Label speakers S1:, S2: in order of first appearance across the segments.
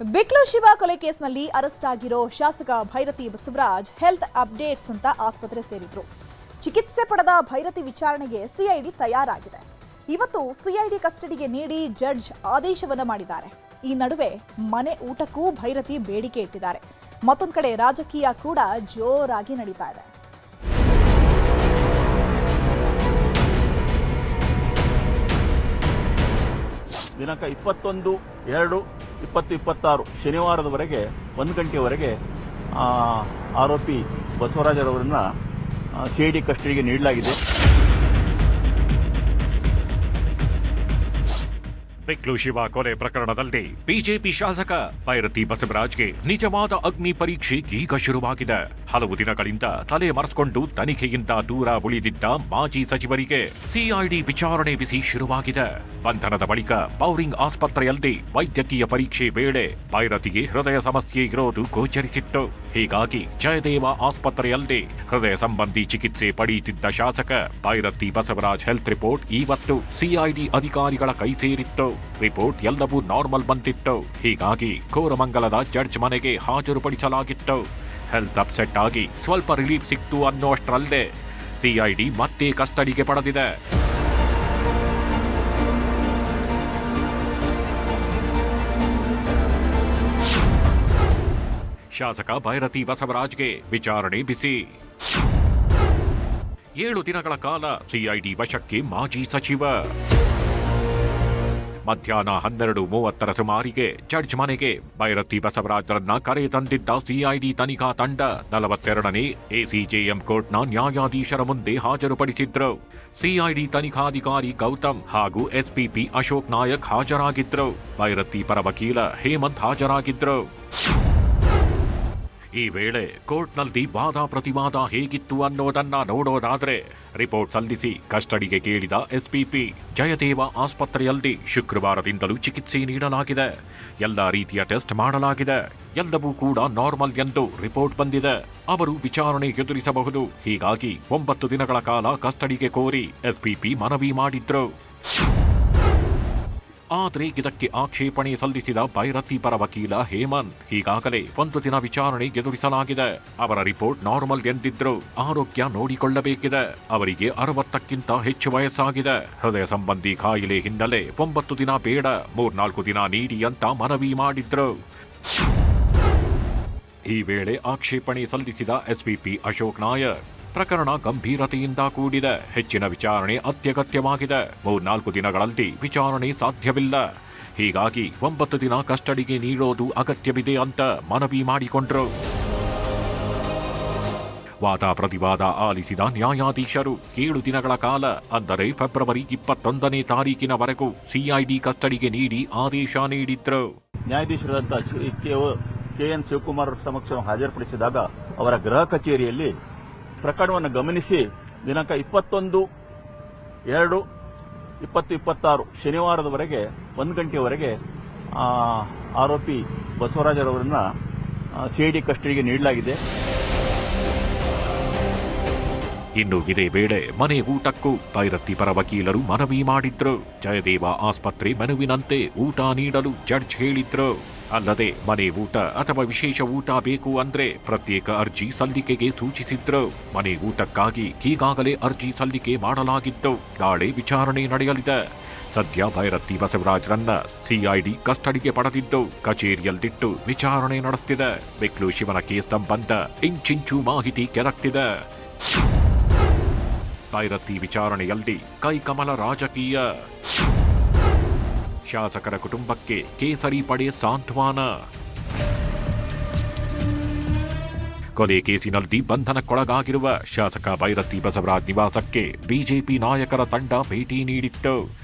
S1: ಬಿಕ್ಲು ಶಿವ ಕೊಲೆ ಕೇಸ್ನಲ್ಲಿ ಅರೆಸ್ಟ್ ಆಗಿರೋ ಶಾಸಕ ಭೈರತಿ ಬಸವರಾಜ್ ಹೆಲ್ತ್ ಅಪ್ಡೇಟ್ಸ್ ಅಂತ ಆಸ್ಪತ್ರೆ ಸೇರಿದ್ರು. ಚಿಕಿತ್ಸೆ ಪಡೆದ ಭೈರತಿ ವಿಚಾರಣೆಗೆ ಸಿಐಡಿ ತಯಾರಾಗಿದೆ. ಇವತ್ತು ಸಿಐಡಿ ಕಸ್ಟಡಿಗೆ ನೀಡಿ ಜಡ್ಜ್ ಆದೇಶವನ್ನ ಮಾಡಿದ್ದಾರೆ. ಈ ನಡುವೆ ಮನೆ ಊಟಕ್ಕೂ ಭೈರತಿ ಬೇಡಿಕೆ ಇಟ್ಟಿದ್ದಾರೆ. ಮತ್ತೊಂದು ಕಡೆ ರಾಜಕೀಯ ಕೂಡ ಜೋರಾಗಿ ನಡೀತಾ ಇದೆ.
S2: ದಿನಾಂಕ 21/2/2026 ಶನಿವಾರದವರೆಗೆ 1 ಗಂಟೆವರೆಗೆ ಆರೋಪಿ ಬಸವರಾಜರವರನ್ನ ಸಿಐಡಿ ಕಸ್ಟಡಿಗೆ ನೀಡಲಾಗಿದೆ.
S3: ಬಿಕ್ಲು ಶಿವ ಕೊಲೆ ಪ್ರಕರಣದಲ್ಲಿ ಬಿಜೆಪಿ ಶಾಸಕ ಭೈರತಿ ಬಸವರಾಜ್ಗೆ ನಿಜವಾದ ಅಗ್ನಿ ಪರೀಕ್ಷೆ ಈಗ ಶುರುವಾಗಿದೆ. ಹಲವು ದಿನಗಳಿಂದ ತಲೆ ಮರೆಸಿಕೊಂಡು ತನಿಖೆಯಿಂದ ದೂರ ಉಳಿದಿದ್ದ ಮಾಜಿ ಸಚಿವರಿಗೆ ಸಿಐಡಿ ವಿಚಾರಣೆ ಬಿಸಿ ಶುರುವಾಗಿದೆ. ಬಂಧನದ ಬಳಿಕ ಬೌರಿಂಗ್ ಆಸ್ಪತ್ರೆಯಲ್ಲಿ ವೈದ್ಯಕೀಯ ಪರೀಕ್ಷೆ ವೇಳೆ ಭೈರತಿಗೆ ಹೃದಯ ಸಮಸ್ಯೆ ಇರೋದು ಗೋಚರಿಸಿತ್ತು. ಹೀಗಾಗಿ ಜಯದೇವ ಆಸ್ಪತ್ರೆಯಲ್ಲಿ ಹೃದಯ ಸಂಬಂಧಿ ಚಿಕಿತ್ಸೆ ಪಡೆಯುತ್ತಿದ್ದ ಶಾಸಕ ಭೈರತಿ ಬಸವರಾಜ್ ಹೆಲ್ತ್ ರಿಪೋರ್ಟ್ ಇವತ್ತು ಸಿಐಡಿ ಅಧಿಕಾರಿಗಳ ಕೈ ಸೇರಿತ್ತು. ರಿಪೋರ್ಟ್ ಎಲ್ಲವೂ ನಾರ್ಮಲ್ ಬಂದಿತ್ತು. ಹೀಗಾಗಿ ಕೋರಮಂಗಲದ ಜಡ್ಜ್ ಮನೆಗೆ ಹಾಜರುಪಡಿಸಲಾಗಿತ್ತು. ಹೆಲ್ತ್ ಅಪ್ಸೆಟ್ ಆಗಿ ಸ್ವಲ್ಪ ರಿಲೀಫ್ ಸಿಕ್ತು ಅನ್ನೋಷ್ಟರಲ್ಲೇ ಸಿಐಡಿ ಮತ್ತೆ ಕಸ್ಟಡಿಗೆ ಪಡೆದಿದೆ. ಶಾಸಕ ಭೈರತಿ ಬಸವರಾಜ್ಗೆ ವಿಚಾರಣೆ ಬಿಸಿ. 7 ದಿನಗಳ ಕಾಲ ಸಿಐಡಿ ವಶಕ್ಕೆ ಮಾಜಿ ಸಚಿವ. ಮಧ್ಯಾಹ್ನ 12:30 ಸುಮಾರಿಗೆ ಜಡ್ಜ್ ಮನೆಗೆ ಭೈರತಿ ಬಸವರಾಜರನ್ನ ಕರೆ ತಂದಿದ್ದ ಸಿಐಡಿ ತನಿಖಾ ತಂಡ 42ನೇ ಎಸಿಜೆಎಂ ಕೋರ್ಟ್ನ ನ್ಯಾಯಾಧೀಶರ ಮುಂದೆ ಹಾಜರುಪಡಿಸಿದ್ರು. ಸಿಐಡಿ ತನಿಖಾಧಿಕಾರಿ ಗೌತಮ್ ಹಾಗೂ ಎಸ್ಪಿಪಿ ಅಶೋಕ್ ನಾಯಕ್ ಹಾಜರಾಗಿದ್ರು. ಭೈರತಿ ಪರ ವಕೀಲ ಹೇಮಂತ್ ಹಾಜರಾಗಿದ್ರು. ಈ ವೇಳೆ ಕೋರ್ಟ್ನಲ್ಲಿ ವಾದ ಪ್ರತಿವಾದ ಹೇಗಿತ್ತು ಅನ್ನೋದನ್ನ ನೋಡೋದಾದ್ರೆ ರಿಪೋರ್ಟ್ ಸಲ್ಲಿಸಿ ಕಸ್ಟಡಿಗೆ ಕೇಳಿದ ಎಸ್ಪಿಪಿ ಜಯದೇವ ಆಸ್ಪತ್ರೆಯಲ್ಲಿ ಶುಕ್ರವಾರದಿಂದಲೂ ಚಿಕಿತ್ಸೆ ನೀಡಲಾಗಿದೆ. ಎಲ್ಲ ರೀತಿಯ ಟೆಸ್ಟ್ ಮಾಡಲಾಗಿದೆ. ಎಲ್ಲವೂ ಕೂಡ ನಾರ್ಮಲ್ ಎಂದು ರಿಪೋರ್ಟ್ ಬಂದಿದೆ. ಅವರು ವಿಚಾರಣೆ ಎದುರಿಸಬಹುದು. ಹೀಗಾಗಿ 9 ದಿನಗಳ ಕಾಲ ಕಸ್ಟಡಿಗೆ ಕೋರಿ ಎಸ್ಪಿಪಿ ಮನವಿ ಮಾಡಿದ್ರು. ಆದರೆ ಇದಕ್ಕೆ ಆಕ್ಷೇಪಣೆ ಸಲ್ಲಿಸಿದ ಭೈರತಿ ಪರ ವಕೀಲ ಹೇಮಂತ್ ಈಗಾಗಲೇ 1 ದಿನ ವಿಚಾರಣೆ ಎದುರಿಸಲಾಗಿದೆ. ಅವರ ರಿಪೋರ್ಟ್ ನಾರ್ಮಲ್ ಎಂದಿದ್ರು. ಆರೋಗ್ಯ ನೋಡಿಕೊಳ್ಳಬೇಕಿದೆ. ಅವರಿಗೆ 60ಕ್ಕಿಂತ ಹೆಚ್ಚು ವಯಸ್ಸಾಗಿದೆ. ಹೃದಯ ಸಂಬಂಧಿ ಕಾಯಿಲೆ ಹಿನ್ನೆಲೆ 9 ದಿನ ಬೇಡ, 3-4 ದಿನ ನೀಡಿ ಅಂತ ಮನವಿ ಮಾಡಿದ್ರು. ಈ ವೇಳೆ ಆಕ್ಷೇಪಣೆ ಸಲ್ಲಿಸಿದ ಎಸ್ಪಿಪಿ ಅಶೋಕ್ ನಾಯಕ್ ಪ್ರಕರಣ ಗಂಭೀರತೆಯಿಂದ ಕೂಡಿದೆ. ಹೆಚ್ಚಿನ ವಿಚಾರಣೆ ಅತ್ಯಗತ್ಯವಾಗಿದೆ. 3-4 ದಿನಗಳಲ್ಲಿ ವಿಚಾರಣೆ ಸಾಧ್ಯವಿಲ್ಲ. ಹೀಗಾಗಿ 9 ದಿನ ಕಸ್ಟಡಿಗೆ ನೀಡೋದು ಅಗತ್ಯವಿದೆ ಅಂತ ಮನವಿ ಮಾಡಿಕೊಂಡ್ರು. ವಾದ ಪ್ರತಿವಾದ ಆಲಿಸಿದ ನ್ಯಾಯಾಧೀಶರು 7 ದಿನಗಳ ಕಾಲ ಅಂದರೆ ಫೆಬ್ರವರಿ 21ನೇ ತಾರೀಕಿನವರೆಗೂ ಸಿಐಡಿ ಕಸ್ಟಡಿಗೆ ನೀಡಿ ಆದೇಶ ನೀಡಿದ್ರು.
S2: ನ್ಯಾಯಾಧೀಶರಾದಂಥ ಕೆಎನ್ ಶಿವಕುಮಾರ್ ಸಮಕ್ಷ ಹಾಜರುಪಡಿಸಿದಾಗ ಅವರ ಗೃಹ ಕಚೇರಿಯಲ್ಲಿ ಪ್ರಕರಣವನ್ನು ಗಮನಿಸಿ ದಿನಾಂಕ 21/2/2026 ಶನಿವಾರದವರೆಗೆ 1 ಗಂಟೆವರೆಗೆ ಆರೋಪಿ ಬಸವರಾಜರವರನ್ನ ಸಿಐಡಿ ಕಸ್ಟಡಿಗೆ ನೀಡಲಾಗಿದೆ.
S3: ಇನ್ನು ಇದೇ ವೇಳೆ ಮನೆ ಊಟಕ್ಕೂ ಭೈರತಿ ಪರ ವಕೀಲರು ಮನವಿ ಮಾಡಿದ್ರು. ಜಯದೇವ ಆಸ್ಪತ್ರೆ ಮೆನುವಿನಂತೆ ಊಟ ನೀಡಲು ಜಡ್ಜ್ ಹೇಳಿದ್ರು. ಅಲ್ಲದೆ ಮನೆ ಊಟ ಅಥವಾ ವಿಶೇಷ ಊಟ ಬೇಕು ಅಂದ್ರೆ ಪ್ರತ್ಯೇಕ ಅರ್ಜಿ ಸಲ್ಲಿಕೆಗೆ ಸೂಚಿಸಿದ್ರು. ಮನೆ ಊಟಕ್ಕಾಗಿ ಈಗಾಗಲೇ ಅರ್ಜಿ ಸಲ್ಲಿಕೆ ಮಾಡಲಾಗಿತ್ತು. ನಾಳೆ ವಿಚಾರಣೆ ನಡೆಯಲಿದೆ. ಸದ್ಯ ಭೈರತಿ ಬಸವರಾಜರನ್ನ ಸಿಐಡಿ ಕಸ್ಟಡಿಗೆ ಪಡೆದಿದ್ದು ಕಚೇರಿಯಲ್ಲಿಟ್ಟು ವಿಚಾರಣೆ ನಡೆಸುತ್ತಿದೆ. ಬಿಕ್ಲು ಶಿವನ ಕೇಸ್ ಸಂಬಂಧ ಇಂಚಿಂಚು ಮಾಹಿತಿ ಕೆರಕ್ತಿದೆ. ಭೈರತಿ ವಿಚಾರಣೆಯಲ್ಲಿ ಕೈಕಮಲ ರಾಜಕೀಯ. ಶಾಸಕರ ಕುಟುಂಬಕ್ಕೆ ಕೇಸರಿ ಪಡೆ ಸಾಂತ್ವನ. ಕೊಲೆ ಕೇಸಿನಲ್ಲಿ ಬಂಧನಕ್ಕೊಳಗಾಗಿರುವ ಶಾಸಕ ಭೈರತಿ ಬಸವರಾಜ್ ನಿವಾಸಕ್ಕೆ ಬಿಜೆಪಿ ನಾಯಕರ ತಂಡ ಭೇಟಿ ನೀಡಿತ್ತು.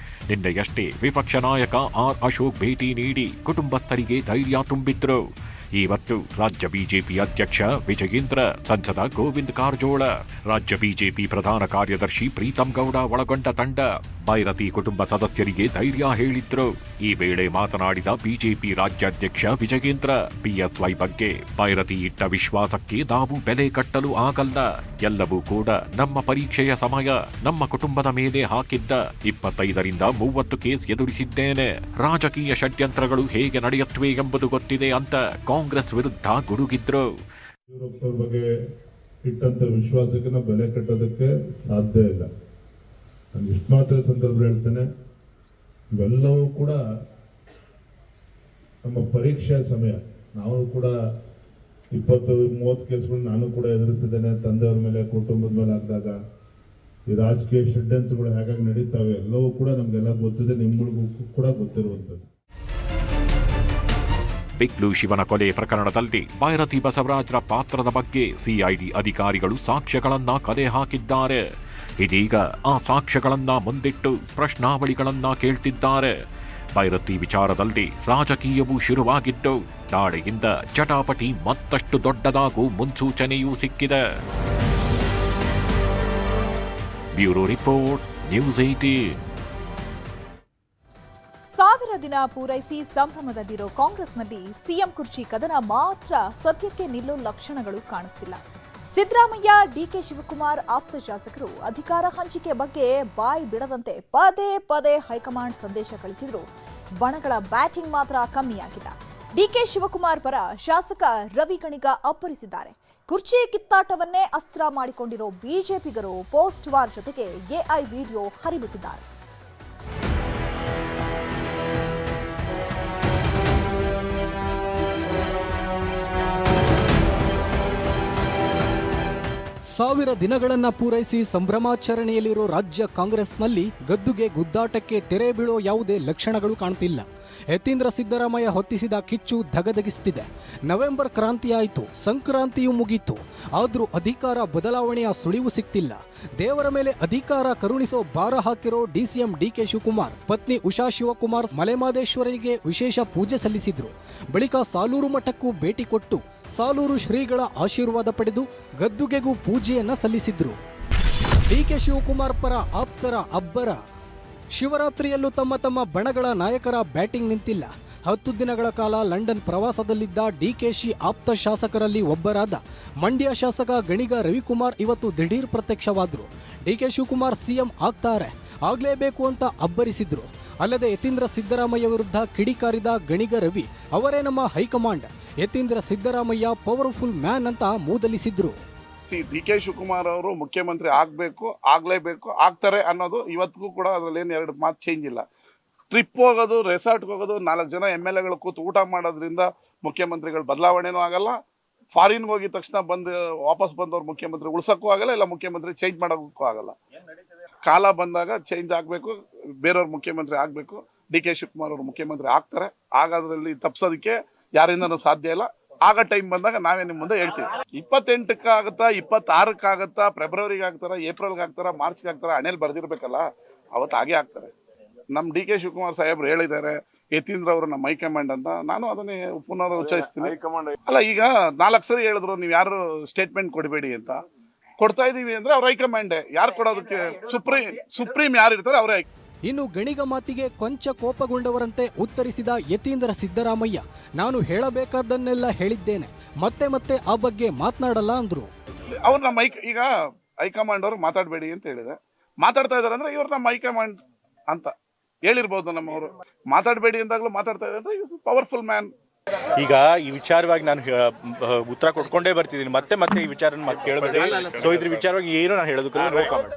S3: ನಿನ್ನೆಯಷ್ಟೇ ವಿಪಕ್ಷ ನಾಯಕ ಆರ್ ಅಶೋಕ್ ಭೇಟಿ ನೀಡಿ ಕುಟುಂಬಸ್ಥರಿಗೆ ಧೈರ್ಯ ತುಂಬಿದ್ರು. ಇವತ್ತು ರಾಜ್ಯ ಬಿಜೆಪಿ ಅಧ್ಯಕ್ಷ ವಿಜಯೇಂದ್ರ, ಸಂಸದ ಗೋವಿಂದ ಕಾರಜೋಳ, ರಾಜ್ಯ ಬಿಜೆಪಿ ಪ್ರಧಾನ ಕಾರ್ಯದರ್ಶಿ ಪ್ರೀತಂ ಗೌಡ ಒಳಗೊಂಡ ತಂಡ ಭೈರತಿ ಕುಟುಂಬ ಸದಸ್ಯರಿಗೆ ಧೈರ್ಯ ಹೇಳಿದ್ರು. ಈ ವೇಳೆ ಮಾತನಾಡಿದ ಬಿಜೆಪಿ ರಾಜ್ಯಾಧ್ಯಕ್ಷ ವಿಜಯೇಂದ್ರ, ಬಿಎಸ್ವೈ ಬಗ್ಗೆ ಭೈರತಿ ಇಟ್ಟ ವಿಶ್ವಾಸಕ್ಕೆ ನಾವು ಬೆಲೆ ಕಟ್ಟಲು ಆಗಲ್ಲ. ಎಲ್ಲವೂ ಕೂಡ ನಮ್ಮ ಪರೀಕ್ಷೆಯ ಸಮಯ. ನಮ್ಮ ಕುಟುಂಬದ ಮೇಲೆ ಹಾಕಿದ್ದ 25ರಿಂದ 30 ಕೇಸ್ ಎದುರಿಸಿದ್ದೇನೆ. ರಾಜಕೀಯ ಷಡ್ಯಂತ್ರಗಳು ಹೇಗೆ ನಡೆಯುತ್ತವೆ ಎಂಬುದು ಗೊತ್ತಿದೆ ಅಂತ ಕಾಂಗ್ರೆಸ್ ವಿರುದ್ಧ ಗುಡುಗಿದ್ರು.
S4: ಯುವಕರ ಬಗ್ಗೆ ಇಟ್ಟಂತ ವಿಶ್ವಾಸಕ್ಕೆ ನಾವು ಬೆಲೆ ಕಟ್ಟೋದಕ್ಕೆ ಸಾಧ್ಯ ಇಲ್ಲ. ನಾನು ಇಷ್ಟು ಮಾತ್ರ ಸಂದರ್ಭ ಹೇಳ್ತೇನೆ, ಇವೆಲ್ಲವೂ ಕೂಡ ನಮ್ಮ ಪರೀಕ್ಷೆಯ ಸಮಯ. ನಾವು ಕೂಡ 20-30 ಕೇಸ್ಗಳು ನಾನು ಕೂಡ ಎದುರಿಸಿದ್ದೇನೆ. ತಂದೆಯವ್ರ ಮೇಲೆ, ಕುಟುಂಬದ ಮೇಲೆ ಹಾಕಿದಾಗ ಈ ರಾಜಕೀಯ ಷಡ್ಯಂತ್ರಗಳು ಹೇಗಾಗಿ ನಡೀತಾವೆ ಎಲ್ಲವೂ ಕೂಡ ನಮ್ಗೆಲ್ಲ ಗೊತ್ತಿದೆ, ನಿಮ್ಗಳಿಗೂ ಕೂಡ ಗೊತ್ತಿರುವಂಥದ್ದು.
S3: ಬಿಕ್ಲು ಶಿವನ ಕೊಲೆ ಪ್ರಕರಣದಲ್ಲಿ ಭೈರತಿ ಬಸವರಾಜ್ರ ಪಾತ್ರದ ಬಗ್ಗೆ ಸಿಐಡಿ ಅಧಿಕಾರಿಗಳು ಸಾಕ್ಷ್ಯಗಳನ್ನ ಕಲೆ ಹಾಕಿದ್ದಾರೆ. ಇದೀಗ ಆ ಸಾಕ್ಷ್ಯಗಳನ್ನ ಮುಂದಿಟ್ಟು ಪ್ರಶ್ನಾವಳಿಗಳನ್ನ ಕೇಳ್ತಿದ್ದಾರೆ. ಭೈರತಿ ವಿಚಾರದಲ್ಲಿ ರಾಜಕೀಯವೂ ಶುರುವಾಗಿದ್ದು, ನಾಳೆಯಿಂದ ಜಟಾಪಟಿ ಮತ್ತಷ್ಟು ದೊಡ್ಡದಾಗೂ ಮುನ್ಸೂಚನೆಯೂ ಸಿಕ್ಕಿದೆ. Bureau report, news 18.
S1: 1000 ದಿನ ಪೂರೈಸಿ ಸಂಭ್ರಮದಲ್ಲಿರೋ ಕಾಂಗ್ರೆಸ್ನಲ್ಲಿ ಸಿಎಂ ಕುರ್ಚಿ ಕದನ ಮಾತ್ರ ಸದ್ಯಕ್ಕೆ ನಿಲ್ಲೋ ಲಕ್ಷಣಗಳು ಕಾಣಿಸ್ತಿಲ್ಲ. ಸಿದ್ದರಾಮಯ್ಯ, ಡಿಕೆ ಶಿವಕುಮಾರ್ ಆಪ್ತ ಶಾಸಕರು ಅಧಿಕಾರ ಹಂಚಿಕೆ ಬಗ್ಗೆ ಬಾಯಿ ಬಿಡದಂತೆ ಪದೇ ಪದೇ ಹೈಕಮಾಂಡ್ ಸಂದೇಶ ಕಳಿಸಿದ್ರು. ಬಣಗಳ ಬ್ಯಾಟಿಂಗ್ ಮಾತ್ರ ಕಮ್ಮಿಯಾಗಿಲ್ಲ. ಡಿಕೆ ಶಿವಕುಮಾರ್ ಪರ ಶಾಸಕ ರವಿ ಗಣಿಗ ಅಬ್ಬರಿಸಿದ್ದಾರೆ. ಕುರ್ಚಿ ಕಿತ್ತಾಟವನ್ನೇ ಅಸ್ತ್ರ ಮಾಡಿಕೊಂಡಿರೋ ಬಿಜೆಪಿಗರು ಪೋಸ್ಟ್ ವಾರ್ ಜೊತೆಗೆ ಎಐ ವಿಡಿಯೋ ಹರಿಬಿಟ್ಟಿದ್ದಾರೆ.
S5: ಸಾವಿರ ದಿನಗಳನ್ನ ಪೂರೈಸಿ ಸಂಭ್ರಮಾಚರಣೆಯಲ್ಲಿರೋ ರಾಜ್ಯ ಕಾಂಗ್ರೆಸ್ನಲ್ಲಿ ಗದ್ದುಗೆ ಗುದ್ದಾಟಕ್ಕೆ ತೆರೆ ಬೀಳೋ ಯಾವುದೇ ಲಕ್ಷಣಗಳು ಕಾಣ್ತಿಲ್ಲ. ಯತೀಂದ್ರ ಸಿದ್ದರಾಮಯ್ಯ ಹೊತ್ತಿಸಿದ ಕಿಚ್ಚು ಧಗಧಗಿಸ್ತಿದೆ. ನವೆಂಬರ್ ಕ್ರಾಂತಿ ಆಯಿತು, ಸಂಕ್ರಾಂತಿಯೂ ಮುಗೀತು, ಆದ್ರೂ ಅಧಿಕಾರ ಬದಲಾವಣೆಯ ಸುಳಿವು ಸಿಕ್ತಿಲ್ಲ. ದೇವರ ಮೇಲೆ ಅಧಿಕಾರ ಕರುಣಿಸೋ ಭಾರ ಹಾಕಿರೋ ಡಿಸಿಎಂ ಡಿಕೆ ಶಿವಕುಮಾರ್ ಪತ್ನಿ ಉಷಾ ಶಿವಕುಮಾರ್ ಮಲೆಮಾದೇಶ್ವರನಿಗೆ ವಿಶೇಷ ಪೂಜೆ ಸಲ್ಲಿಸಿದ್ರು. ಬಳಿಕ ಸಾಲೂರು ಮಠಕ್ಕೂ ಭೇಟಿ ಕೊಟ್ಟು ಸಾಲೂರು ಶ್ರೀಗಳ ಆಶೀರ್ವಾದ ಪಡೆದು ಗದ್ದುಗೆಗೂ ಪೂಜೆಯನ್ನ ಸಲ್ಲಿಸಿದ್ರು. ಡಿಕೆ ಶಿವಕುಮಾರ್ ಪರ ಆಪ್ತರ ಅಬ್ಬರ. ಶಿವರಾತ್ರಿಯಲ್ಲೂ ತಮ್ಮ ತಮ್ಮ ಬಣಗಳ ನಾಯಕರ ಬ್ಯಾಟಿಂಗ್ ನಿಂತಿಲ್ಲ. 10 ದಿನಗಳ ಕಾಲ ಲಂಡನ್ ಪ್ರವಾಸದಲ್ಲಿದ್ದ ಡಿಕೆಶಿ ಆಪ್ತ ಶಾಸಕರಲ್ಲಿ ಒಬ್ಬರಾದ ಮಂಡ್ಯ ಶಾಸಕ ಗಣಿಗ ರವಿಕುಮಾರ್ ಇವತ್ತು ದಿಢೀರ್ ಪ್ರತ್ಯಕ್ಷವಾದ್ರು. ಡಿಕೆ ಶಿವಕುಮಾರ್ ಸಿಎಂ ಆಗ್ತಾರೆ, ಆಗ್ಲೇಬೇಕು ಅಂತ ಅಬ್ಬರಿಸಿದ್ರು. ಅಲ್ಲದೆ ಯತೀಂದ್ರ ಸಿದ್ದರಾಮಯ್ಯ ವಿರುದ್ಧ ಕಿಡಿಕಾರಿದ ಗಣಿಗ ರವಿ ಅವರೇ ನಮ್ಮ high command, Yathindra Siddaramaiah powerful man ಅಂತ ಮೂದಲಿಸಿದ್ರು.
S6: ಡಿಕೆ ಶಿವಕುಮಾರ್ ಅವರು ಮುಖ್ಯಮಂತ್ರಿ ಆಗಬೇಕು, ಆಗ್ಲೇಬೇಕು, ಆಗ್ತಾರೆ ಅನ್ನೋದು ಇವತ್ತಿಗೂ ಕೂಡ ಅದರಲ್ಲಿ ಏನು 2 ಮಾತು ಚೇಂಜ್ ಇಲ್ಲ. ಟ್ರಿಪ್ ಹೋಗೋದು, ರೆಸಾರ್ಟ್ಗೆ ಹೋಗೋದು, 4 ಜನ MLAಗಳು ಕೂತು ಊಟ ಮಾಡೋದ್ರಿಂದ ಮುಖ್ಯಮಂತ್ರಿಗಳು ಬದಲಾವಣೆನೂ ಆಗಲ್ಲ. ಫಾರಿನ್ಗೆ ಹೋಗಿದ ತಕ್ಷಣ ವಾಪಸ್ ಬಂದವ್ರು ಮುಖ್ಯಮಂತ್ರಿ ಉಳ್ಸೋಕ್ಕೂ ಆಗಲ್ಲ, ಇಲ್ಲ ಮುಖ್ಯಮಂತ್ರಿ ಚೇಂಜ್ ಮಾಡೋಕ್ಕೂ ಆಗಲ್ಲ. ಕಾಲ ಬಂದಾಗ ಚೇಂಜ್ ಆಗಬೇಕು, ಬೇರೆಯವ್ರು ಮುಖ್ಯಮಂತ್ರಿ ಆಗಬೇಕು. ಡಿಕೆ ಶಿವಕುಮಾರ್ ಅವರು ಮುಖ್ಯಮಂತ್ರಿ ಆಗ್ತಾರೆ, ಆಗೋದ್ರಲ್ಲಿ ತಪ್ಪಿಸೋದಕ್ಕೆ ಯಾರಿಂದನೂ ಸಾಧ್ಯ ಇಲ್ಲ. ಆಗ ಟೈಮ್ ಬಂದಾಗ ನಾವೇ ನಿಮ್ಮ ಮುಂದೆ ಹೇಳ್ತೀವಿ. 28ಕ್ಕೆ ಆಗುತ್ತಾ, 26ಕ್ಕೆ ಆಗುತ್ತಾ, ಫೆಬ್ರವರಿಗೆ ಆಗ್ತಾರ, ಏಪ್ರಿಲ್ಗೆ ಆಗ್ತಾರ, ಮಾರ್ಚ್ಗೆ ಆಗ್ತಾರ, ಹಣೆಯಲ್ಲಿ ಬರ್ದಿರ್ಬೇಕಲ್ಲ, ಅವತ್ತು ಹಾಗೆ ಆಗ್ತಾರೆ. ನಮ್ಮ ಡಿಕೆ ಶಿವಕುಮಾರ್ ಸಾಹೇಬ್ರು ಹೇಳಿದ್ದಾರೆ ಯತೀಂದ್ರ ಅವರು ನಮ್ಮ ಹೈಕಮಾಂಡ್ ಅಂತ. ನಾನು ಅದನ್ನೇ ಪುನರ್ ಉಚ್ಚರಿಸ್ತೀನಿ. ಅಲ್ಲ, ಈಗ 4 ಸರಿ ಹೇಳಿದ್ರು ನೀವು ಯಾರು ಸ್ಟೇಟ್ಮೆಂಟ್ ಕೊಡಬೇಡಿ ಅಂತ. ಕೊಡ್ತಾ ಇದೀವಿ ಅಂದ್ರೆ ಅವ್ರ ಹೈಕಮಾಂಡೇ. ಯಾರು ಕೊಡೋದಕ್ಕೆ? ಸುಪ್ರೀಂ ಯಾರು ಇರ್ತಾರೆ ಅವರೇ.
S5: ಇನ್ನು ಗಣಿಗ ಮಾತಿಗೆ ಕೊಂಚ ಕೋಪಗೊಂಡವರಂತೆ ಉತ್ತರಿಸಿದ ಯತೀಂದ್ರ ಸಿದ್ದರಾಮಯ್ಯ, ನಾನು ಹೇಳಬೇಕಾದ್ದನ್ನೆಲ್ಲ ಹೇಳಿದ್ದೇನೆ, ಮತ್ತೆ ಮತ್ತೆ ಆ ಬಗ್ಗೆ ಮಾತನಾಡಲ್ಲ ಅಂದ್ರು.
S6: ಅವ್ರು ನಮ್ಮ ಈಗ ಹೈಕಮಾಂಡ್ ಅವರು ಮಾತಾಡಬೇಡಿ ಅಂತ ಹೇಳಿದೆ. ಮಾತಾಡ್ತಾ ಇದಾರೆ ಅಂದ್ರೆ ಇವ್ರು ನಮ್ಮ ಹೈಕಮಾಂಡ್ ಅಂತ ಹೇಳಿರ್ಬೋದು. ನಮ್ಮವರು ಮಾತಾಡಬೇಡಿ ಅಂದಾಗ್ಲೂ ಮಾತಾಡ್ತಾ ಇದ್ದಾರೆ ಅಂದ್ರೆ ಪವರ್ಫುಲ್ ಮ್ಯಾನ್.
S7: ಈಗ ಈ ವಿಚಾರವಾಗಿ ನಾನು ಉತ್ತರ ಕೊಟ್ಕೊಂಡೇ ಬರ್ತಿದ್ದೀನಿ. ಮತ್ತೆ ಮತ್ತೆ ಈ ವಿಚಾರ ಕೇಳಬೇಡಿ. ಸೊ ಇದ್ರ ವಿಚಾರವಾಗಿ ಏನು ನಾನು ಹೇಳೋದಕ್ಕೆ ನೋ ಕಾಮೆಂಟ್.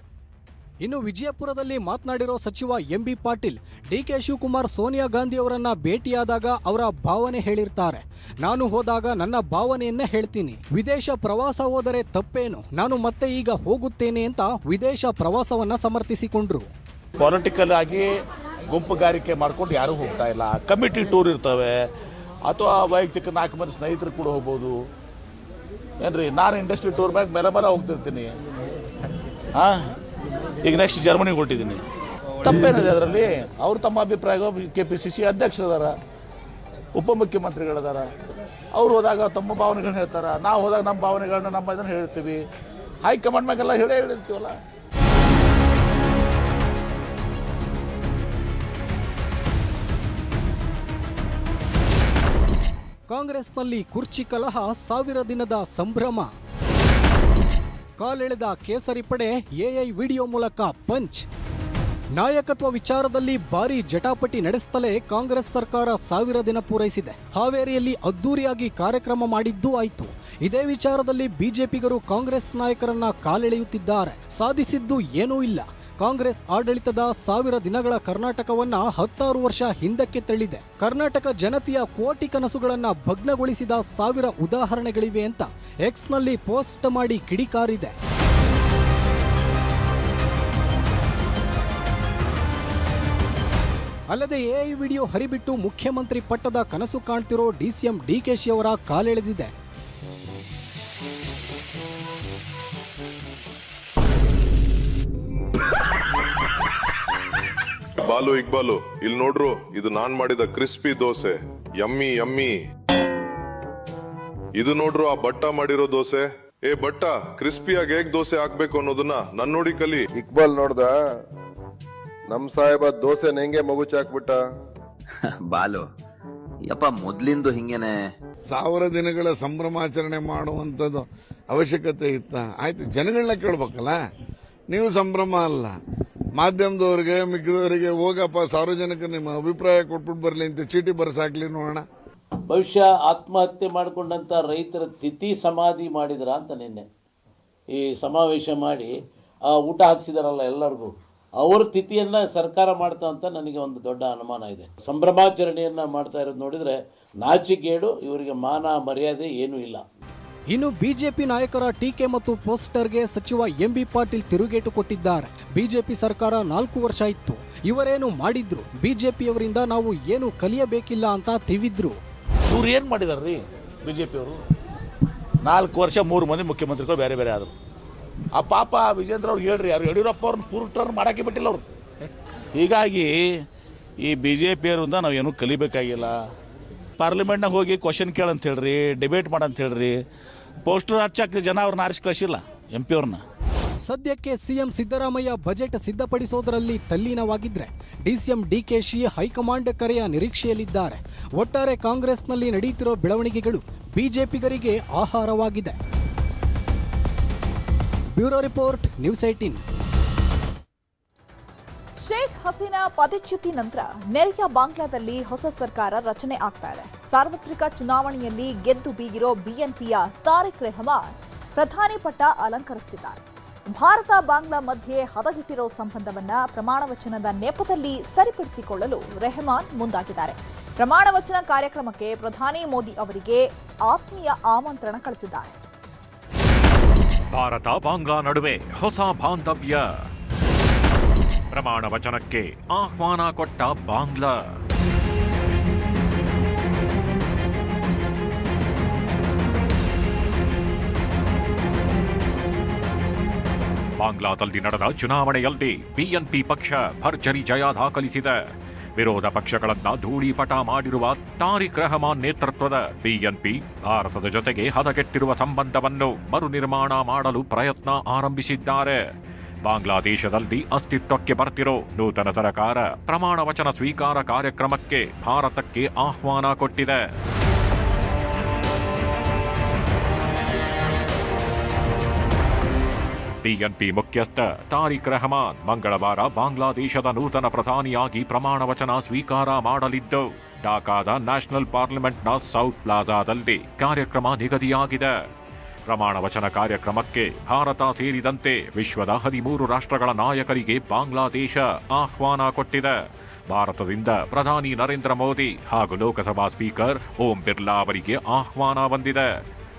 S5: ಇನ್ನು ವಿಜಯಪುರದಲ್ಲಿ ಮಾತನಾಡಿರೋ ಸಚಿವ ಎಂಬಿ ಪಾಟೀಲ್, ಡಿಕೆ ಶಿವಕುಮಾರ್ ಸೋನಿಯಾ ಗಾಂಧಿ ಅವರನ್ನ ಭೇಟಿಯಾದಾಗ ಅವರ ಭಾವನೆ ಹೇಳಿರ್ತಾರೆ. ನಾನು ಹೋದಾಗ ನನ್ನ ಭಾವನೆಯನ್ನ ಹೇಳ್ತೀನಿ. ವಿದೇಶ ಪ್ರವಾಸ ಹೋದರೆ ತಪ್ಪೇನು, ನಾನು ಮತ್ತೆ ಈಗ ಹೋಗುತ್ತೇನೆ ಅಂತ ವಿದೇಶ ಪ್ರವಾಸವನ್ನ ಸಮರ್ಥಿಸಿಕೊಂಡ್ರು.
S8: ಪೊಲಿಟಿಕಲ್ ಆಗಿ ಗುಂಪುಗಾರಿಕೆ ಮಾಡ್ಕೊಂಡು ಯಾರೂ ಹೋಗ್ತಾ ಇಲ್ಲ. ಕಮಿಟಿ ಟೂರ್ ಇರ್ತವೆ, ಅಥವಾ ವೈಯಕ್ತಿಕ 4 ಮಂದಿ ಸ್ನೇಹಿತರು ಕೂಡ ಹೋಗ್ಬೋದು. ಏನ್ರಿ, ನಾನು ಇಂಡಸ್ಟ್ರಿ ಟೂರ್ ಮ್ಯಾಗ ಮೇಲೆ ಹೋಗ್ತಿರ್ತೀನಿ. ಈಗ ನೆಕ್ಸ್ಟ್ ಜರ್ಮನಿಗೆ ಹೊರಟಿದ್ದೀನಿ. ತಪ್ಪೇನಿದೆ ಅದರಲ್ಲಿ? ಅವ್ರು ತಮ್ಮ ಅಭಿಪ್ರಾಯ. KPCC ಅಧ್ಯಕ್ಷರದಾರ, ಉಪಮುಖ್ಯಮಂತ್ರಿಗಳಿದಾರ, ಅವ್ರು ಹೋದಾಗ ತಮ್ಮ ಭಾವನೆಗಳನ್ನ ಹೇಳ್ತಾರೆ, ನಾವು ಹೋದಾಗ ನಮ್ಮ ಭಾವನೆಗಳನ್ನ ನಮ್ಮ ಇದನ್ನು ಹೇಳ್ತೀವಿ. ಹೈಕಮಾಂಡ್ ಮ್ಯಾಗೆಲ್ಲ ಹೇಳಿರ್ತೀವಲ್ಲ.
S5: ಕಾಂಗ್ರೆಸ್ನಲ್ಲಿ ಕುರ್ಚಿ ಕಲಹ, 1000 ದಿನದ ಸಂಭ್ರಮ. ಕಾಲೆಳೆದ ಕೇಸರಿ ಪಡೆ, ಎಐ ವಿಡಿಯೋ ಮೂಲಕ ಪಂಚ್. ನಾಯಕತ್ವ ವಿಚಾರದಲ್ಲಿ ಭಾರೀ ಜಟಾಪಟಿ ನಡೆಸುತ್ತಲೇ ಕಾಂಗ್ರೆಸ್ ಸರ್ಕಾರ 1000 ದಿನ ಪೂರೈಸಿದೆ. ಹಾವೇರಿಯಲ್ಲಿ ಅದ್ದೂರಿಯಾಗಿ ಕಾರ್ಯಕ್ರಮ ಮಾಡಿದ್ದೂ ಆಯಿತು. ಇದೇ ವಿಚಾರದಲ್ಲಿ ಬಿಜೆಪಿಗರು ಕಾಂಗ್ರೆಸ್ ನಾಯಕರನ್ನ ಕಾಲೆಳೆಯುತ್ತಿದ್ದಾರೆ. ಸಾಧಿಸಿದ್ದು ಏನೂ ಇಲ್ಲ. ಕಾಂಗ್ರೆಸ್ ಆಡಳಿತದ 1000 ದಿನಗಳ ಕರ್ನಾಟಕವನ್ನ 16 ವರ್ಷ ಹಿಂದಕ್ಕೆ ತಳ್ಳಿದೆ. ಕರ್ನಾಟಕ ಜನತೆಯ ಕೋಟಿ ಕನಸುಗಳನ್ನ ಭಗ್ನಗೊಳಿಸಿದ 1000 ಉದಾಹರಣೆಗಳಿವೆ ಅಂತ ಎಕ್ಸ್ನಲ್ಲಿ ಪೋಸ್ಟ್ ಮಾಡಿ ಕಿಡಿಕಾರಿದೆ. ಅಲ್ಲದೆ ಎಐ ವಿಡಿಯೋ ಹರಿಬಿಟ್ಟು ಮುಖ್ಯಮಂತ್ರಿ ಪಟ್ಟದ ಕನಸು ಕಾಣ್ತಿರೋ ಡಿಸಿಎಂ ಡಿಕೆಶಿ ಅವರ ಕಾಲೆಳೆದಿದೆ.
S9: ಬಾಲು ಇಕ್ಬಾಲು, ಇಲ್ಲಿ ನೋಡ್ರು, ಇದು ನಾನ್ ಮಾಡಿದ ಕ್ರಿಸ್ಪಿ ದೋಸೆ, ಯಮ್ಮಿ ಯಮ್ಮಿ. ಇದು ನೋಡ್ರು, ಆ ಬಟ್ಟ ಮಾಡಿರೋ ದೋಸೆ. ಏ ಬಟ್ಟ, ಕ್ರಿಸ್ಪಿಯಾಗಿ ಹೇಗ್ ದೋಸೆ ಹಾಕ್ಬೇಕು ಅನ್ನೋದನ್ನ ನನ್ ನೋಡಿ ಕಲಿ.
S10: ಇಕ್ಬಾಲ್ ನೋಡ್ದ, ನಮ್ ಸಾಹೇಬ ದೋಸೆ ಹೆಂಗೆ ಮಗುಚ್ ಹಾಕ್ಬಿಟ್ಟ.
S11: ಬಾಲು ಯಪ್ಪ, ಮೊದ್ಲಿಂದು ಹಿಂಗೇನೆ
S12: 1000 ದಿನಗಳ ಸಂಭ್ರಮಾಚರಣೆ ಮಾಡುವಂಥದ್ದು ಅವಶ್ಯಕತೆ ಇತ್ತ? ಆಯ್ತು, ಜನಗಳನ್ನ ಕೇಳ್ಬೇಕಲ್ಲ. ನೀವು ಸಂಭ್ರಮ ಅಲ್ಲ, ಮಾಧ್ಯಮದವ್ರಿಗೆ ಮಿಕ್ಕಿದವರಿಗೆ ಹೋಗಪ್ಪ ಸಾರ್ವಜನಿಕರು ನಿಮ್ಮ ಅಭಿಪ್ರಾಯ ಕೊಟ್ಬಿಟ್ಟು ಬರಲಿ ಅಂತ ಚೀಟಿ ಬರ್ಸಾಕ್ಲಿ ನೋಡೋಣ.
S13: ಭವಿಷ್ಯ ಆತ್ಮಹತ್ಯೆ ಮಾಡಿಕೊಂಡಂಥ ರೈತರ ತಿಥಿ ಸಮಾಧಿ ಮಾಡಿದ್ರ ಅಂತ ನಿನ್ನೆ ಈ ಸಮಾವೇಶ ಮಾಡಿ ಊಟ ಹಾಕ್ಸಿದಾರಲ್ಲ ಎಲ್ಲರಿಗೂ, ಅವ್ರ ತಿಥಿಯನ್ನು ಸರ್ಕಾರ ಮಾಡ್ತಾ ಅಂತ ನನಗೆ ಒಂದು ದೊಡ್ಡ ಅನುಮಾನ ಇದೆ. ಸಂಭ್ರಮಾಚರಣೆಯನ್ನು ಮಾಡ್ತಾ ಇರೋದು ನೋಡಿದರೆ ನಾಚಿಕೇಡು, ಇವರಿಗೆ ಮಾನ ಮರ್ಯಾದೆ ಏನೂ ಇಲ್ಲ.
S5: ಇನ್ನು ಬಿಜೆಪಿ ನಾಯಕರ ಟೀಕೆ ಮತ್ತು ಪೋಸ್ಟರ್ಗೆ ಸಚಿವ ಎಂಬಿ ಪಾಟೀಲ್ ತಿರುಗೇಟು ಕೊಟ್ಟಿದ್ದಾರೆ. ಬಿಜೆಪಿ ಸರ್ಕಾರ 4 ವರ್ಷ ಇತ್ತು, ಇವರೇನು ಮಾಡಿದ್ರು, ಬಿಜೆಪಿಯವರಿಂದ ನಾವು ಏನು ಕಲಿಯಬೇಕಿಲ್ಲ ಅಂತ ತಿವಿದ್ರು.
S8: ಇವ್ರು ಏನು ಮಾಡಿದಾರ್ರಿ ಬಿಜೆಪಿಯವರು? 4 ವರ್ಷ 3 ಮಂದಿ ಮುಖ್ಯಮಂತ್ರಿಗಳು ಬೇರೆ ಬೇರೆ ಆದರು. ಆ ಪಾಪ ವಿಜೇಂದ್ರ ಅವ್ರು ಹೇಳ್ರಿ, ಯಾರು ಯಡಿಯೂರಪ್ಪ ಅವ್ರನ್ನ ಪೂರ್ಣ ಟರ್ನ್ ಮಾಡೋಕ್ಕೆ ಬಿಟ್ಟಿಲ್ಲ ಅವರು. ಹೀಗಾಗಿ ಈ ಬಿ ಜೆ ಪಿಯವರಿಂದ ನಾವೇನು ಕಲಿಬೇಕಾಗಿಲ್ಲ. ಪಾರ್ಲಿಮೆಂಟ್ನಾಗ ಹೋಗಿ ಕ್ವಶನ್ ಕೇಳಂತ ಹೇಳ್ರಿ, ಡಿಬೇಟ್ ಮಾಡಂತ ಹೇಳ್ರಿ, ಪೋಸ್ಟರ್ ಹಚ್ಚಕ್ಕೆ ಜನ ಅವ್ರನ್ನ ಆರಿಸಿ ಕಳಿಸಿಲ್ಲ MP ಅವ್ರನ್ನ.
S5: ಸದ್ಯಕ್ಕೆ ಸಿಎಂ ಸಿದ್ದರಾಮಯ್ಯ ಬಜೆಟ್ ಸಿದ್ಧಪಡಿಸೋದರಲ್ಲಿ ತಲ್ಲೀನವಾಗಿದ್ರೆ ಡಿಸಿಎಂ ಡಿಕೆಶಿ ಹೈಕಮಾಂಡ್ ಕರೆಯ ನಿರೀಕ್ಷೆಯಲ್ಲಿದ್ದಾರೆ. ಒಟ್ಟಾರೆ ಕಾಂಗ್ರೆಸ್ನಲ್ಲಿ ನಡೆಯುತ್ತಿರೋ ಬೆಳವಣಿಗೆಗಳು ಬಿಜೆಪಿಗರಿಗೆ ಆಹಾರವಾಗಿದೆ. Bureau report, news 18.
S1: Sheikh Hasina ಪದಚ್ಯುತಿ ನಂತರ ನೆರೆಯ ಬಾಂಗ್ಲಾದಲ್ಲಿ ಹೊಸ ಸರ್ಕಾರ ರಚನೆ ಆಗ್ತಾ ಇದೆ. ಸಾರ್ವತ್ರಿಕ ಚುನಾವಣೆಯಲ್ಲಿ ಗೆದ್ದು ಬೀಗಿರೋ ಬಿಎನ್ಪಿಯ ತಾರಿಕ್ ರೆಹಮಾನ್ ಪ್ರಧಾನಿ ಪಟ್ಟ ಅಲಂಕರಿಸುತ್ತಿದ್ದಾರೆ. ಭಾರತ ಬಾಂಗ್ಲಾ ಮಧ್ಯೆ ಹದಗೆಟ್ಟಿರೋ ಸಂಬಂಧವನ್ನ ಪ್ರಮಾಣ ವಚನದ ನೆಪದಲ್ಲಿ ಸರಿಪಡಿಸಿಕೊಳ್ಳಲು ರೆಹಮಾನ್ ಮುಂದಾಗಿದ್ದಾರೆ. ಪ್ರಮಾಣ ವಚನ ಕಾರ್ಯಕ್ರಮಕ್ಕೆ ಪ್ರಧಾನಿ ಮೋದಿ ಅವರಿಗೆ ಆತ್ಮೀಯ ಆಮಂತ್ರಣ ಕಳಿಸಿದ್ದಾರೆ.
S3: ಭಾರತ ಬಾಂಗ್ಲಾ ನಡುವೆ ಹೊಸ ಬಾಂಧವ್ಯ. ಪ್ರಮಾಣ ವಚನಕ್ಕೆ ಆಹ್ವಾನ ಕೊಟ್ಟ ಬಾಂಗ್ಲಾ. ಬಾಂಗ್ಲಾದಲ್ಲಿ ನಡೆದ ಚುನಾವಣೆಯಲ್ಲಿ ಬಿಎನ್ಪಿ ಪಕ್ಷ ಭರ್ಜರಿ ಜಯ ದಾಖಲಿಸಿದೆ. ವಿರೋಧ ಪಕ್ಷಗಳನ್ನ ಧೂಳೀಪಟ ಮಾಡಿರುವ ತಾರಿಕ್ ರೆಹಮಾನ್ ನೇತೃತ್ವದ ಬಿಎನ್ಪಿ ಭಾರತದ ಜೊತೆಗೆ ಹದಗೆಟ್ಟಿರುವ ಸಂಬಂಧವನ್ನು ಮರುನಿರ್ಮಾಣ ಮಾಡಲು ಪ್ರಯತ್ನ ಆರಂಭಿಸಿದ್ದಾರೆ. ಬಾಂಗ್ಲಾದೇಶದಲ್ಲಿ ಅಸ್ತಿತ್ವಕ್ಕೆ ಬರ್ತಿರೋ ನೂತನ ಸರ್ಕಾರ ಪ್ರಮಾಣ ವಚನ ಸ್ವೀಕಾರ ಕಾರ್ಯಕ್ರಮಕ್ಕೆ ಭಾರತಕ್ಕೆ ಆಹ್ವಾನ ಕೊಟ್ಟಿದೆ. ಬಿಎನ್ಪಿ ಮುಖ್ಯಸ್ಥ ತಾರಿಕ್ ರೆಹಮಾನ್ ಮಂಗಳವಾರ ಬಾಂಗ್ಲಾದೇಶದ ನೂತನ ಪ್ರಧಾನಿಯಾಗಿ ಪ್ರಮಾಣ ವಚನ ಸ್ವೀಕಾರ ಮಾಡಲಿದ್ದು, ಢಾಕಾದ ನ್ಯಾಷನಲ್ ಪಾರ್ಲಿಮೆಂಟ್ನ ಸೌತ್ ಪ್ಲಾಜಾದಲ್ಲಿ ಕಾರ್ಯಕ್ರಮ ನಿಗದಿಯಾಗಿದೆ. ಪ್ರಮಾಣ ವಚನ ಕಾರ್ಯಕ್ರಮಕ್ಕೆ ಭಾರತ ಸೇರಿದಂತೆ ವಿಶ್ವದ 13 ರಾಷ್ಟ್ರಗಳ ನಾಯಕರಿಗೆ ಬಾಂಗ್ಲಾದೇಶ ಆಹ್ವಾನ ಕೊಟ್ಟಿದೆ. ಭಾರತದಿಂದ ಪ್ರಧಾನಿ ನರೇಂದ್ರ ಮೋದಿ ಹಾಗೂ ಲೋಕಸಭಾ ಸ್ಪೀಕರ್ ಓಂ ಬಿರ್ಲಾ ಅವರಿಗೆ ಆಹ್ವಾನ ಬಂದಿದೆ.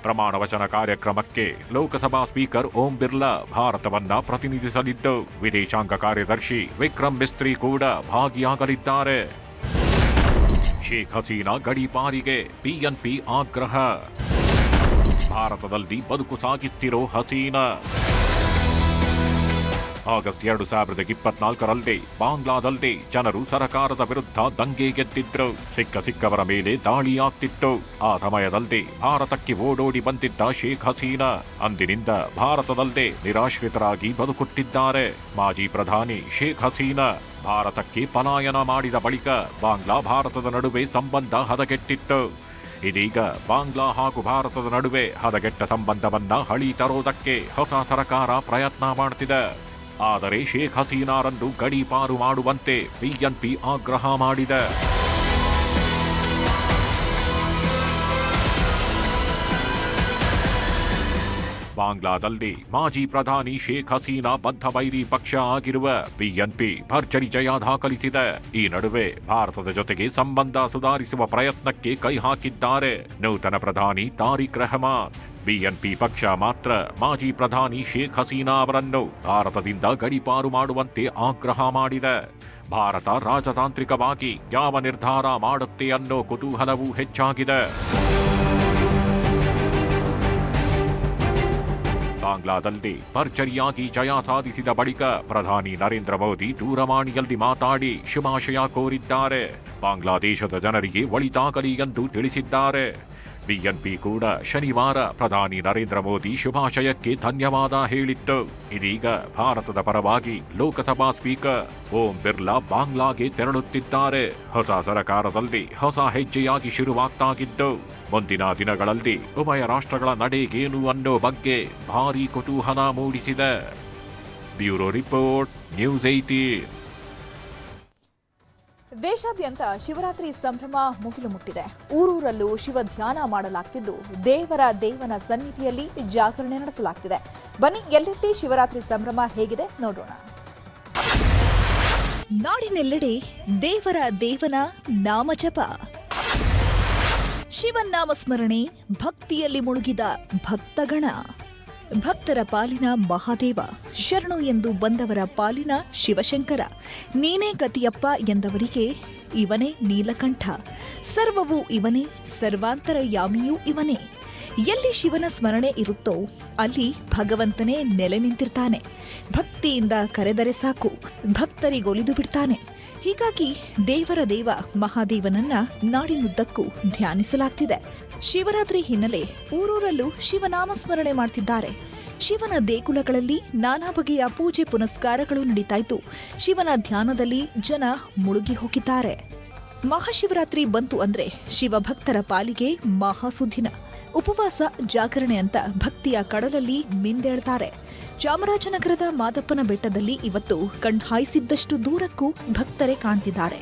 S3: ಪ್ರಮಾಣ ವಚನ ಕಾರ್ಯಕ್ರಮಕ್ಕೆ ಲೋಕಸಭಾ ಸ್ಪೀಕರ್ ಓಂ ಬಿರ್ಲಾ ಭಾರತವನ್ನ ಪ್ರತಿನಿಧಿಸಲಿದ್ದು, ವಿದೇಶಾಂಗ ಕಾರ್ಯದರ್ಶಿ ವಿಕ್ರಮ್ ಮಿಸ್ತ್ರಿ ಕೂಡ ಭಾಗಿಯಾಗಲಿದ್ದಾರೆ. ಶೇಖ್ ಹಸೀನಾ ಗಡೀಪಾರಿಗೆ ಬಿಎನ್ಪಿ ಆಗ್ರಹ. ಭಾರತದಲ್ಲಿ ಬದುಕು ಸಾಗಿಸ್ತಿರೋ ಹಸೀನಾ ಆಗಸ್ಟ್ 2024ರಲ್ಲಿ ಬಾಂಗ್ಲಾದಲ್ಲಿ ಜನರು ಸರಕಾರದ ವಿರುದ್ಧ ದಂಗೆಗೆದ್ದಿದ್ರು. ಸಿಕ್ಕವರ ಮೇಲೆ ದಾಳಿ ಆಗ್ತಿತ್ತು. ಆ ಸಮಯದಲ್ಲಿ ಭಾರತಕ್ಕೆ ಓಡೋಡಿ ಬಂದಿದ್ದ ಶೇಖ್ ಹಸೀನಾ ಅಂದಿನಿಂದ ಭಾರತದಲ್ಲೇ ನಿರಾಶ್ರಿತರಾಗಿ ಬದುಕುತ್ತಿದ್ದಾರೆ. ಮಾಜಿ ಪ್ರಧಾನಿ ಶೇಖ್ ಹಸೀನಾ ಭಾರತಕ್ಕೆ ಪಲಾಯನ ಮಾಡಿದ ಬಳಿಕ ಬಾಂಗ್ಲಾ ಭಾರತದ ನಡುವೆ ಸಂಬಂಧ ಹದಗೆಟ್ಟಿತ್ತು. ಇದೀಗ ಬಾಂಗ್ಲಾ ಹಾಗೂ ಭಾರತದ ನಡುವೆ ಹದಗೆಟ್ಟ ಸಂಬಂಧವನ್ನ ಹಳಿ ತರೋದಕ್ಕೆ ಹೊಸ ಸರ್ಕಾರ ಪ್ರಯತ್ನ ಮಾಡುತ್ತಿದೆ. ಆದರೆ ಶೇಖ್ ಹಸೀನಾರನ್ನು ಗಡೀಪಾರು ಮಾಡುವಂತೆ ಬಿಎನ್ಪಿ ಆಗ್ರಹ ಮಾಡಿದೆ. ಬಾಂಗ್ಲಾದಲ್ಲಿ ಮಾಜಿ ಪ್ರಧಾನಿ ಶೇಖ್ ಹಸೀನಾ ಬದ್ಧ ವೈರಿ ಪಕ್ಷ ಆಗಿರುವ ಬಿಎನ್ಪಿ ಭರ್ಜರಿ ಜಯ ದಾಖಲಿಸಿದೆ. ಈ ನಡುವೆ ಭಾರತದ ಜೊತೆಗೆ ಸಂಬಂಧ ಸುಧಾರಿಸುವ ಪ್ರಯತ್ನಕ್ಕೆ ಕೈ ಹಾಕಿದ್ದಾರೆ ನೂತನ ಪ್ರಧಾನಿ ತಾರಿಕ್ ರೆಹಮಾನ್. ಬಿಎನ್ಪಿ ಪಕ್ಷ ಮಾತ್ರ ಮಾಜಿ ಪ್ರಧಾನಿ ಶೇಖ್ ಹಸೀನಾ ಅವರನ್ನು ಭಾರತದಿಂದ ಗಡೀಪಾರು ಮಾಡುವಂತೆ ಆಗ್ರಹ ಮಾಡಿದೆ. ಭಾರತ ರಾಜತಾಂತ್ರಿಕವಾಗಿ ಯಾವ ನಿರ್ಧಾರ ಮಾಡುತ್ತೆ ಅನ್ನೋ ಕುತೂಹಲವೂ ಹೆಚ್ಚಾಗಿದೆ. ಬಾಂಗ್ಲಾದಲ್ಲಿ ಭರ್ಜರಿಯಾಗಿ ಜಯ ಸಾಧಿಸಿದ ಬಳಿಕ ಪ್ರಧಾನಿ ನರೇಂದ್ರ ಮೋದಿ ದೂರವಾಣಿಯಲ್ಲಿ ಮಾತಾಡಿ ಶುಭಾಶಯ ಕೋರಿದ್ದಾರೆ. ಬಾಂಗ್ಲಾದೇಶದ ಜನರಿಗೆ ಒಳಿತಾಗಲಿ ಎಂದು ತಿಳಿಸಿದ್ದಾರೆ. ಬಿಎನ್ಪಿ ಕೂಡ ಶನಿವಾರ ಪ್ರಧಾನಿ ನರೇಂದ್ರ ಮೋದಿ ಶುಭಾಶಯಕ್ಕೆ ಧನ್ಯವಾದ ಹೇಳಿತ್ತು. ಇದೀಗ ಭಾರತದ ಪರವಾಗಿ ಲೋಕಸಭಾ ಸ್ಪೀಕರ್ ಓಂ ಬಿರ್ಲಾ ಬಾಂಗ್ಲಾಗೆ ತೆರಳುತ್ತಿದ್ದಾರೆ. ಹೊಸ ಸರ್ಕಾರದಲ್ಲಿ ಹೊಸ ಹೆಜ್ಜೆಯಾಗಿ ಶುರುವಾಗ್ತಾಗಿದ್ದು ಮುಂದಿನ ದಿನಗಳಲ್ಲಿ ಉಭಯ ರಾಷ್ಟ್ರಗಳ ನಡೆಗೇನು ಅನ್ನೋ ಬಗ್ಗೆ ಭಾರೀ ಕುತೂಹಲ ಮೂಡಿಸಿದೆ. Bureau report, news 18.
S1: ದೇಶಾದ್ಯಂತ ಶಿವರಾತ್ರಿ ಸಂಭ್ರಮ ಮುಗಿಲು ಮುಟ್ಟಿದೆ. ಊರೂರಲ್ಲೂ ಶಿವ ಧ್ಯಾನ ಮಾಡಲಾಗ್ತಿದ್ದು ದೇವನ ಸನ್ನಿಧಿಯಲ್ಲಿ ಜಾಗರಣೆ ನಡೆಸಲಾಗ್ತಿದೆ. ಬನ್ನಿ, ಎಲ್ಲೆಲ್ಲಿ ಶಿವರಾತ್ರಿ ಸಂಭ್ರಮ ಹೇಗಿದೆ ನೋಡೋಣ. ನಾಡಿನೆಲ್ಲೆಡೆ ದೇವನ ನಾಮಜಪ, ಶಿವನಾಮ ಸ್ಮರಣೆ, ಭಕ್ತಿಯಲ್ಲಿ ಮುಳುಗಿದ ಭಕ್ತಗಣ. ಭಕ್ತರ ಪಾಲಿನ ಮಹಾದೇವ, ಶರಣು ಎಂದು ಬಂದವರ ಪಾಲಿನ ಶಿವಶಂಕರ. ನೀನೇ ಗತಿಯಪ್ಪ ಎಂದವರಿಗೆ ಇವನೇ ನೀಲಕಂಠ. ಸರ್ವವೂ ಇವನೇ, ಸರ್ವಾಂತರಯಾಮಿಯೂ ಇವನೇ. ಎಲ್ಲಿ ಶಿವನ ಸ್ಮರಣೆ ಇರುತ್ತೋ ಅಲ್ಲಿ ಭಗವಂತನೇ ನೆಲೆ ನಿಂತಿರ್ತಾನೆ. ಭಕ್ತಿಯಿಂದ ಕರೆದರೆ ಸಾಕು, ಭಕ್ತರಿಗೊಲಿದು ಬಿಡ್ತಾನೆ. ಹೀಗಾಗಿ ದೇವ ಮಹಾದೇವನನ್ನ ನಾಡಿನುದ್ದಕ್ಕೂ ಧ್ಯಾನಿಸಲಾಗ್ತಿದೆ. ಶಿವರಾತ್ರಿ ಹಿನ್ನೆಲೆ ಊರೂರಲ್ಲೂ ಶಿವನಾಮ ಸ್ಮರಣೆ ಮಾಡ್ತಿದ್ದಾರೆ. ಶಿವನ ದೇಗುಲಗಳಲ್ಲಿ ನಾನಾ ಬಗೆಯ ಪೂಜೆ ಪುನಸ್ಕಾರಗಳು ನಡೀತಾಯಿತು. ಶಿವನ ಧ್ಯಾನದಲ್ಲಿ ಜನ ಮುಳುಗಿ ಹೋಗಿದ್ದಾರೆ. ಮಹಾಶಿವರಾತ್ರಿ ಬಂತು ಅಂದ್ರೆ ಶಿವಭಕ್ತರ ಪಾಲಿಗೆ ಮಹಾಸುದಿನ. ಉಪವಾಸ, ಜಾಗರಣೆ ಅಂತ ಭಕ್ತಿಯ ಕಡಲಲ್ಲಿ ಮಿಂದೇಳ್ತಾರೆ. ಚಾಮರಾಜನಗರದ ಮಾದಪ್ಪನ ಬೆಟ್ಟದಲ್ಲಿ ಇವತ್ತು ಕಣ್ಹಾಯಿಸಿದ್ದಷ್ಟು ದೂರಕ್ಕೂ ಭಕ್ತರೇ ಕಾಣ್ತಿದ್ದಾರೆ.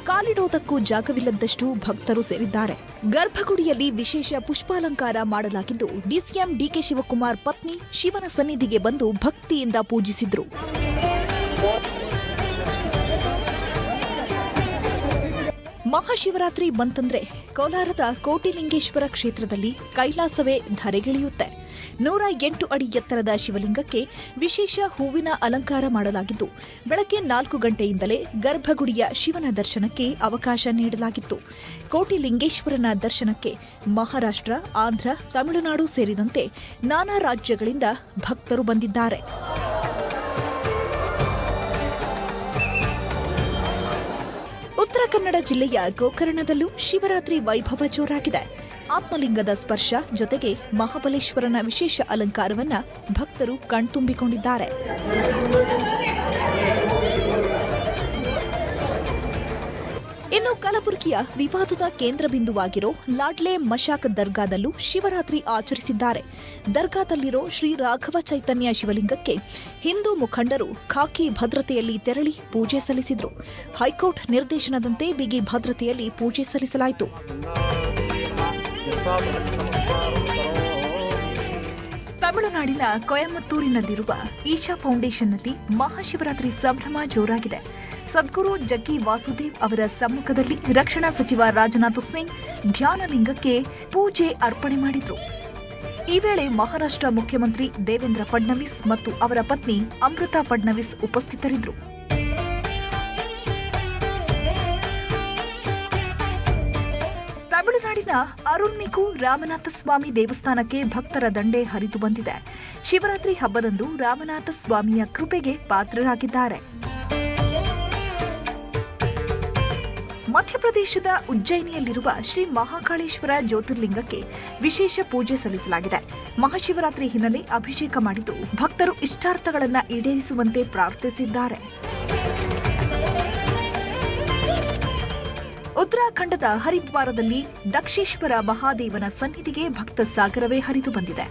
S1: ಕಾಲಿಡೋದಕ್ಕೂ ಜಾಗವಿಲ್ಲದಷ್ಟು ಭಕ್ತರು ಸೇರಿದ್ದಾರೆ. ಗರ್ಭಗುಡಿಯಲ್ಲಿ ವಿಶೇಷ ಪುಷ್ಪಾಲಂಕಾರ ಮಾಡಲಾಗಿದ್ದು ಡಿಸಿಎಂ ಡಿಕೆ ಶಿವಕುಮಾರ್ ಪತ್ನಿ ಶಿವನ ಸನ್ನಿಧಿಗೆ ಬಂದು ಭಕ್ತಿಯಿಂದ ಪೂಜಿಸಿದ್ರು. ಮಹಾಶಿವರಾತ್ರಿ ಬಂತಂದ್ರೆ ಕೋಲಾರದ ಕೋಟಿಲಿಂಗೇಶ್ವರ ಕ್ಷೇತ್ರದಲ್ಲಿ ಕೈಲಾಸವೇ ಧರೆಗಿಳಿಯುತ್ತೆ. 108 ಅಡಿ ಎತ್ತರದ ಶಿವಲಿಂಗಕ್ಕೆ ವಿಶೇಷ ಹೂವಿನ ಅಲಂಕಾರ ಮಾಡಲಾಗಿದ್ದು ಬೆಳಗ್ಗೆ 4 ಗಂಟೆಯಿಂದಲೇ ಗರ್ಭಗುಡಿಯ ಶಿವನ ದರ್ಶನಕ್ಕೆ ಅವಕಾಶ ನೀಡಲಾಗಿತ್ತು. ಕೋಟಿಲಿಂಗೇಶ್ವರನ ದರ್ಶನಕ್ಕೆ ಮಹಾರಾಷ್ಟ್ರ, ಆಂಧ್ರ, ತಮಿಳುನಾಡು ಸೇರಿದಂತೆ ನಾನಾ ರಾಜ್ಯಗಳಿಂದ ಭಕ್ತರು ಬಂದಿದ್ದಾರೆ. ಉತ್ತರ ಕನ್ನಡ ಜಿಲ್ಲೆಯ ಗೋಕರ್ಣದಲ್ಲೂ ಶಿವರಾತ್ರಿ ವೈಭವ ಜೋರಾಗಿದೆ. ಆತ್ಮಲಿಂಗದ ಸ್ಪರ್ಶ ಜೊತೆಗೆ ಮಹಾಬಲೇಶ್ವರನ ವಿಶೇಷ ಅಲಂಕಾರವನ್ನ ಭಕ್ತರು ಕಣ್ತುಂಬಿಕೊಂಡಿದ್ದಾರೆ. ಇನ್ನು ಕಲಬುರಗಿಯ ವಿವಾದದ ಕೇಂದ್ರ ಬಿಂದುವಾಗಿರೋ ಲಾಡ್ಲೆ ಮಶಾಕ್ ದರ್ಗಾದಲ್ಲೂ ಶಿವರಾತ್ರಿ ಆಚರಿಸಿದ್ದಾರೆ. ದರ್ಗಾದಲ್ಲಿರೋ ಶ್ರೀ ರಾಘವ ಚೈತನ್ಯ ಶಿವಲಿಂಗಕ್ಕೆ ಹಿಂದೂ ಮುಖಂಡರು ಖಾಕಿ ಭದ್ರತೆಯಲ್ಲಿ ತೆರಳಿ ಪೂಜೆ ಸಲ್ಲಿಸಿದರು. ಹೈಕೋರ್ಟ್ ನಿರ್ದೇಶನದಂತೆ ಬಿಗಿ ಭದ್ರತೆಯಲ್ಲಿ ಪೂಜೆ ಸಲ್ಲಿಸಲಾಯಿತು. ತಮಿಳುನಾಡಿನ ಕೊಯಮತ್ತೂರಿನಲ್ಲಿರುವ ಈಶಾ ಫೌಂಡೇಶನ್ನಲ್ಲಿ ಮಹಾಶಿವರಾತ್ರಿ ಸಂಭ್ರಮ ಜೋರಾಗಿದೆ. ಸದ್ಗುರು ಜಗ್ಗಿ ವಾಸುದೇವ್ ಅವರ ಸಮ್ಮುಖದಲ್ಲಿ ರಕ್ಷಣಾ ಸಚಿವ ರಾಜನಾಥ್ ಸಿಂಗ್ ಧ್ಯಾನಲಿಂಗಕ್ಕೆ ಪೂಜೆ ಅರ್ಪಣೆ ಮಾಡಿದರು. ಈ ವೇಳೆ ಮಹಾರಾಷ್ಟ್ರ ಮುಖ್ಯಮಂತ್ರಿ ದೇವೇಂದ್ರ ಫಡ್ನವೀಸ್ ಮತ್ತು ಅವರ ಪತ್ನಿ ಅಮೃತಾ ಫಡ್ನವೀಸ್ ಉಪಸ್ಥಿತರಿದ್ದರು. ತಮಿಳುನಾಡಿನ ಬೆಂಗಳೂರಿನ ಅರುಣ್ಮಿಕು ರಾಮನಾಥ ಸ್ವಾಮಿ ದೇವಸ್ಥಾನಕ್ಕೆ ಭಕ್ತರ ದಂಡೆ ಹರಿದು ಬಂದಿದೆ. ಶಿವರಾತ್ರಿ ಹಬ್ಬದಂದು ರಾಮನಾಥ ಸ್ವಾಮಿಯ ಕೃಪೆಗೆ ಪಾತ್ರರಾಗಿದ್ದಾರೆ. ಮಧ್ಯಪ್ರದೇಶದ ಉಜ್ಜಯಿನಿಯಲ್ಲಿರುವ ಶ್ರೀ ಮಹಾಕಾಳೇಶ್ವರ ಜ್ಯೋತಿರ್ಲಿಂಗಕ್ಕೆ ವಿಶೇಷ ಪೂಜೆ ಸಲ್ಲಿಸಲಾಗಿದೆ. ಮಹಾಶಿವರಾತ್ರಿ ಹಿನ್ನೆಲೆ ಅಭಿಷೇಕ ಮಾಡಿದ್ದು ಭಕ್ತರು ಇಷ್ಟಾರ್ಥಗಳನ್ನು ಈಡೇರಿಸುವಂತೆ ಪ್ರಾರ್ಥಿಸಿದ್ದಾರೆ. ಉತ್ತರಾಖಂಡದ ಹರಿದ್ವಾರದಲ್ಲಿ ದಕ್ಷೇಶ್ವರ ಮಹಾದೇವನ ಸನ್ನಿಧಿಗೆ ಭಕ್ತ ಸಾಗರವೇ ಹರಿದು ಬಂದಿದೆ.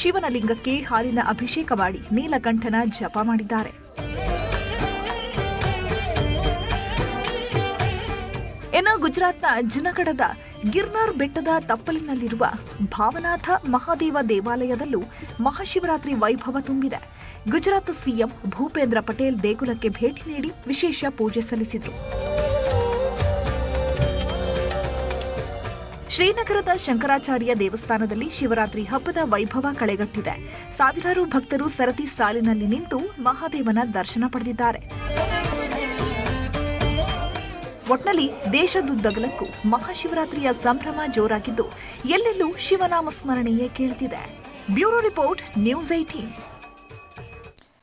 S1: ಶಿವನ ಲಿಂಗಕ್ಕೆ ಹಾಲಿನ ಅಭಿಷೇಕ ಮಾಡಿ ನೀಲಕಂಠನ ಜಪ ಮಾಡಿದ್ದಾರೆ. ಇನ್ನು ಗುಜರಾತ್ನ ಜುನಾಗಢದ ಗಿರ್ನಾರ್ ಬೆಟ್ಟದ ತಪ್ಪಲಿನಲ್ಲಿರುವ ಭಾವನಾಥ ಮಹಾದೇವ ದೇವಾಲಯದಲ್ಲೂ ಮಹಾಶಿವರಾತ್ರಿ ವೈಭವ ತುಂಬಿದೆ. ಗುಜರಾತ್ ಸಿಎಂ ಭೂಪೇಂದ್ರ ಪಟೇಲ್ ದೇಗುಲಕ್ಕೆ ಭೇಟಿ ನೀಡಿ ವಿಶೇಷ ಪೂಜೆ ಸಲ್ಲಿಸಿದರು. ಶ್ರೀನಗರದ ಶಂಕರಾಚಾರ್ಯ ದೇವಸ್ಥಾನದಲ್ಲಿ ಶಿವರಾತ್ರಿ ಹಬ್ಬದ ವೈಭವ ಕಳೆಗಟ್ಟಿದೆ. ಸಾವಿರಾರು ಭಕ್ತರು ಸರತಿ ಸಾಲಿನಲ್ಲಿ ನಿಂತು ಮಹಾದೇವನ ದರ್ಶನ ಪಡೆದಿದ್ದಾರೆ. ಒಟ್ನಲ್ಲಿ ದೇಶದುದ್ದಗಲಕ್ಕೂ ಮಹಾಶಿವರಾತ್ರಿಯ ಸಂಭ್ರಮ ಜೋರಾಗಿದ್ದು ಎಲ್ಲೆಲ್ಲೂ ಶಿವನಾಮ ಸ್ಮರಣೆಯೇ ಕೇಳುತ್ತಿದೆ. Bureau report, news 18.